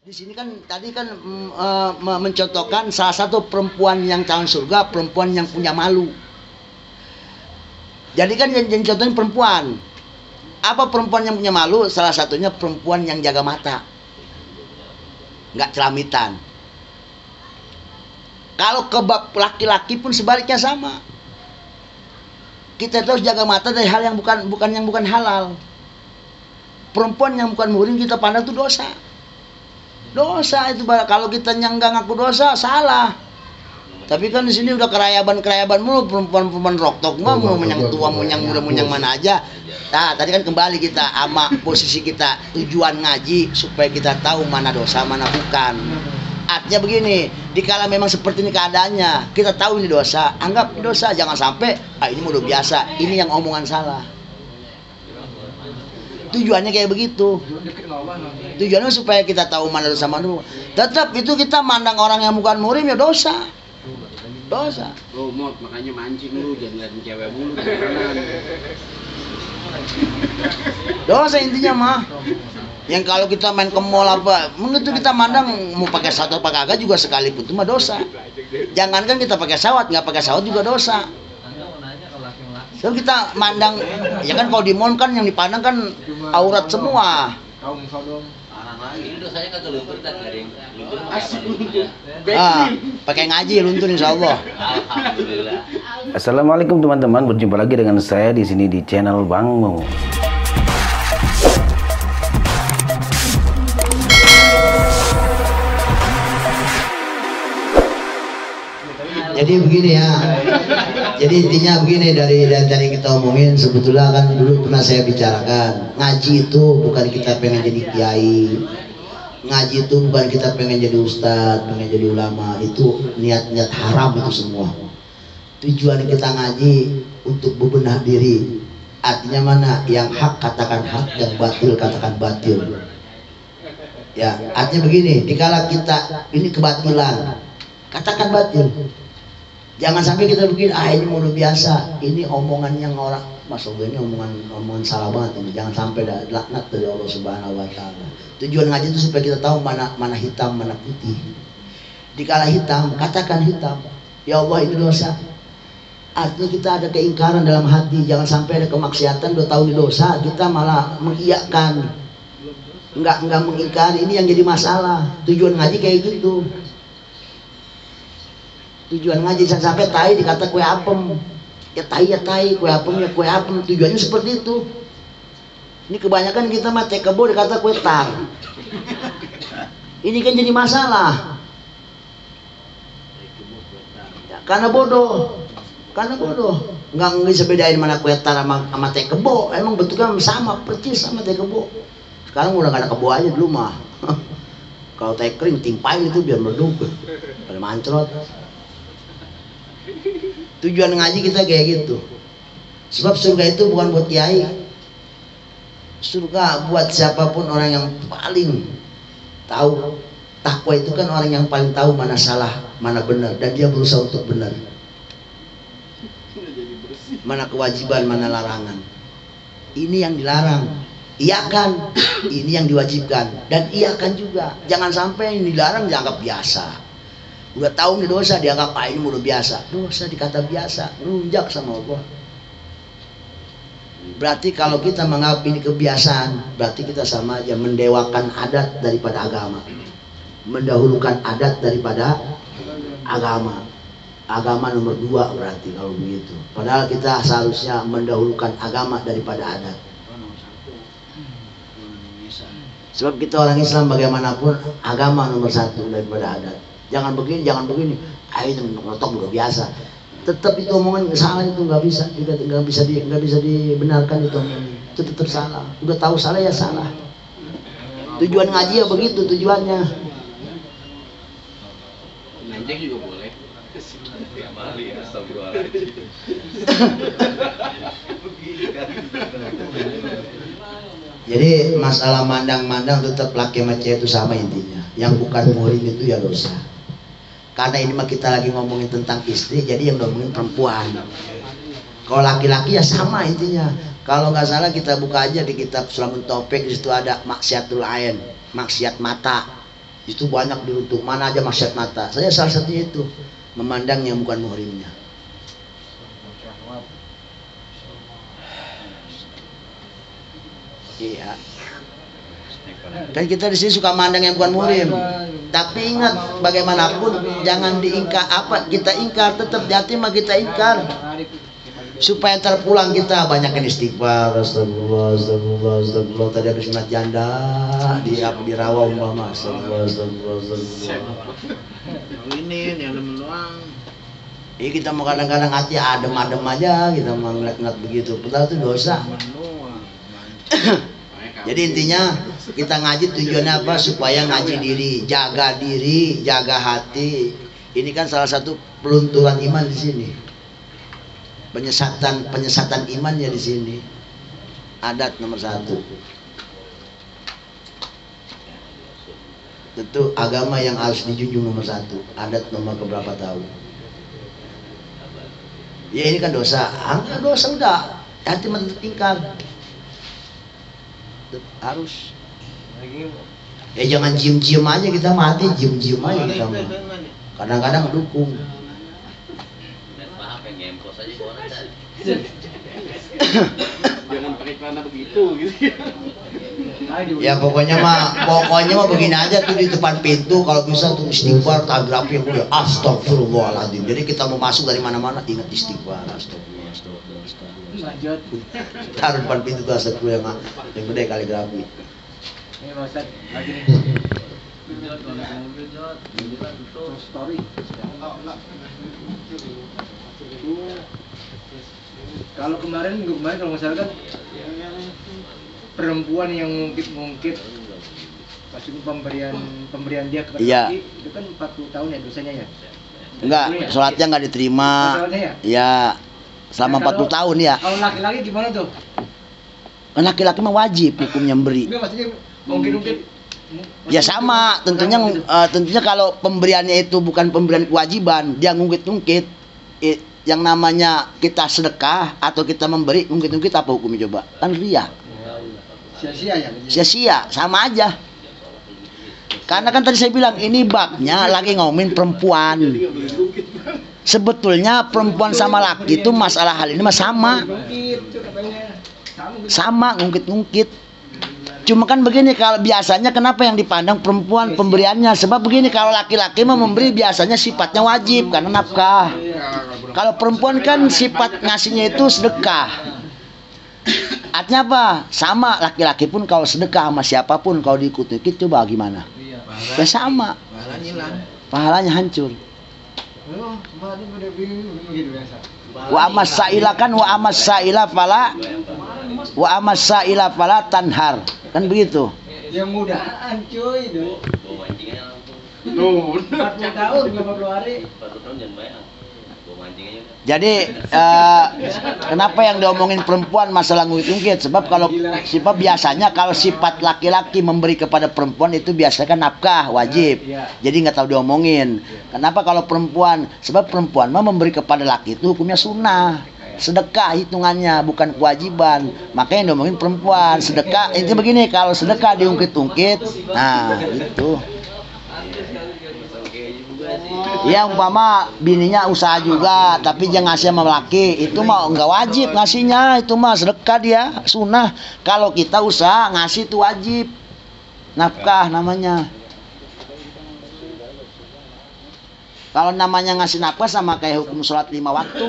Di sini kan tadi kan mencontohkan salah satu perempuan yang calon surga, perempuan yang punya malu. Jadi kan yang contohin perempuan. Apa perempuan yang punya malu? Salah satunya perempuan yang jaga mata, nggak celamitan. Kalau ke laki-laki pun sebaliknya sama. Kita terus jaga mata dari hal yang bukan halal. Perempuan yang bukan muhrim kita pandang itu dosa. Dosa itu kalau kita nggak ngaku dosa salah. Tapi kan di sini udah kerayaban mulu, perempuan roktok mah mau yang tua, mau yang muda, mau yang mana aja. Nah, tadi kan kembali kita sama posisi kita, tujuan ngaji supaya kita tahu mana dosa, mana bukan. Artinya begini, dikala memang seperti ini keadaannya, kita tahu ini dosa, anggap dosa, jangan sampai ini udah biasa, ini yang omongan salah. Tujuannya kayak begitu. Tujuannya supaya kita tahu mana dosa mana. Tetap itu kita mandang orang yang bukan muhrim ya dosa. Dosa. Oh, Mot, makanya mancing lu jangan liatin cewek mulu. Dosa intinya mah. Yang kalau kita main ke mall apa, begitu kita mandang mau pakai sawat apa kagak juga sekalipun itu mah dosa. Jangankan kita pakai sawat, nggak pakai sawat juga dosa. So kita mandang, ya kan kalau di mall kan yang dipandang kan aurat semua. Ini dosanya kagak luntur dan ada yang luntur. Pakai ngaji luntur insyaallah. Alhamdulillah. Assalamualaikum teman-teman, berjumpa lagi dengan saya di sini di channel Bang Mo. Jadi begini ya. Jadi intinya begini dari kita omongin, sebetulnya kan dulu pernah saya bicarakan, ngaji itu bukan kita pengen jadi kiai. Ngaji itu bukan kita pengen jadi ustadz, pengen jadi ulama. Itu niat-niat haram itu semua. Tujuan kita ngaji untuk bebenah diri. Artinya mana? Yang hak katakan hak, yang batil katakan batil. Ya, artinya begini, dikala kita ini kebatilan, katakan batil. Jangan sampai kita bikin ini mulut biasa, ini omongan yang orang masuk ini omongan salah banget ini. Jangan sampai ada laknat dari Allah Subhanahu wa taala. Tujuan ngaji itu supaya kita tahu mana hitam, mana putih. Dikala hitam, katakan hitam. Ya Allah ini dosa. Artinya kita ada keingkaran dalam hati. Jangan sampai ada kemaksiatan, udah tahu ini dosa, kita malah mengiyakan. Enggak mengingkari, ini yang jadi masalah. Tujuan ngaji kayak gitu. Tujuan ngaji jangan sampai tai dikata kue apem. Ya tai, kue apem ya kue apem. Tujuannya seperti itu. Ini kebanyakan kita mah teh kebo dikata kue tar. Ini kan jadi masalah. Ya, karena bodoh. Nggak bisa bedain mana kue tar sama teh kebo. Emang bentuknya sama, percis sama teh kebo. Sekarang udah gak ada kebo aja dulu mah. Kalau teh kering timpain itu biar meredup. Pada mancrot. Tujuan ngaji kita kayak gitu. Sebab surga itu bukan buat kiai. Surga buat siapapun orang yang paling tahu. Takwa itu kan orang yang paling tahu mana salah, mana benar, dan dia berusaha untuk benar. Mana kewajiban, mana larangan. Ini yang dilarang. Iyakan. Ini yang diwajibkan. Dan iyakan juga. Jangan sampai yang dilarang dianggap biasa. Udah tahu nih dosa dianggap ini udah biasa. Dosa dikata biasa, nunjak sama Allah. Berarti kalau kita menganggap ini kebiasaan, berarti kita sama aja mendewakan adat daripada agama. Mendahulukan adat daripada agama. Agama nomor 2 berarti kalau begitu. Padahal kita seharusnya mendahulukan agama daripada adat. Sebab kita orang Islam bagaimanapun agama nomor 1 daripada adat. Jangan begini, itu mengotok udah biasa. Tetap itu omongan salah, itu nggak bisa dibenarkan itu omongan. Itu tetap salah. Udah tahu salah ya salah. Tujuan ngaji ya begitu tujuannya. Ngaji juga boleh. Jadi masalah mandang-mandang tetap laki sama cewek itu sama intinya. Yang bukan muhrim itu ya dosa. Karena ini mah kita lagi ngomongin tentang istri, jadi yang ngomongin perempuan. Kalau laki-laki ya sama intinya. Kalau nggak salah kita buka aja di kitab Sulamun Taufik, di situ ada maksiatul ain, maksiat mata. Itu banyak dulu tuh, mana aja maksiat mata. Saya salah satunya itu, memandang yang bukan muhrimnya. Iya. Kan kita di sini suka mandang yang bukan muhrim. Tapi ingat, bagaimanapun jangan diingkar apa kita ingkar, tetap di hati mah kita ingkar. Supaya terpulang kita banyakin istighfar. Astagfirullah, astagfirullah, astagfirullah. Tadi habis sunat janda di rawa umpama. Astagfirullah, astagfirullah, astagfirullah. Ini yang doang. Kita mau kadang-kadang hati adem-adem aja, kita mau ngeliat-ngeliat begitu. Padahal itu dosa. Jadi intinya kita ngaji tujuannya apa? Supaya ngaji diri, jaga hati. Ini kan salah satu pelunturan iman di sini. Penyesatan imannya di sini. Adat nomor 1. Tentu agama yang harus dijunjung nomor 1. Adat nomor keberapa tahu? Ya ini kan dosa. Enggak dosa udah. Hati tetap ingkar. Harus. Ya jangan cium-cium aja kita mati, cium-cium aja kita. Kadang-kadang dukung. Jangan pakai celana begitu gitu. Ya pokoknya mah begini aja tuh di depan pintu, kalau bisa tuh istighfar tabrapi yang udah astagfirullahaladzim. Jadi kita mau masuk dari mana-mana ingat istighfar, astagfirullah. Taruh depan pintu tuh astagfirullah yang gede kaligrafi. Ini Ustaz lagi nih. Story. Kalau kemarin kalau nggak salah kan perempuan yang ngungkit maksudnya pemberian dia kepada laki itu kan 40 tahun ya dosanya ya. Enggak, sholatnya nggak diterima. Ya, selama 40 tahun ya. Kalau laki-laki gimana tuh? Kan laki-laki mah wajib hukumnya memberi. Enggak, maksudnya ngungkit. Ya sama, tentunya kalau pemberiannya itu bukan pemberian kewajiban, dia ngungkit-ngungkit. Yang namanya kita sedekah atau kita memberi ngungkit-ngungkit apa hukumnya coba? Kan riya. Sia-sia ya? Sia-sia, sama aja. Karena kan tadi saya bilang ini babnya lagi ngomongin perempuan. Sebetulnya perempuan sama laki itu masalah hal ini mah sama. Sama ngungkit-ngungkit. Cuma kan begini, kalau biasanya kenapa yang dipandang perempuan pemberiannya? Sebab begini, kalau laki-laki mah memberi biasanya sifatnya wajib karena nafkah. Kalau perempuan kan sifat ngasihnya itu sedekah. Artinya apa? Sama, laki-laki pun kalau sedekah sama siapapun kalau diikut-ikut coba gimana? Ya sama. Pahalanya hancur. Wa amas sa'ila kan wa amas sa'ila fala tanhar. Kan begitu. Yang mudahan cuy itu. Tuh. 40 tahun 50 hari. Jadi kenapa yang diomongin perempuan masalah ngungkit-ngungkit? Sebab biasanya kalau sifat laki-laki memberi kepada perempuan itu biasanya kan nafkah wajib. Jadi nggak tahu diomongin. Kenapa kalau perempuan? Sebab perempuan mah memberi kepada laki itu hukumnya sunnah. Sedekah hitungannya bukan kewajiban. Makanya yang diomongin perempuan sedekah. Itu begini, kalau sedekah diungkit-ungkit, nah itu. Ya umpama bininya usaha juga tapi dia ngasih sama laki, itu mah nggak wajib ngasihnya, itu mah sedekah dia sunnah. Kalau kita usaha ngasih itu wajib, nafkah namanya. Kalau namanya ngasih nafkah sama kayak hukum sholat 5 waktu.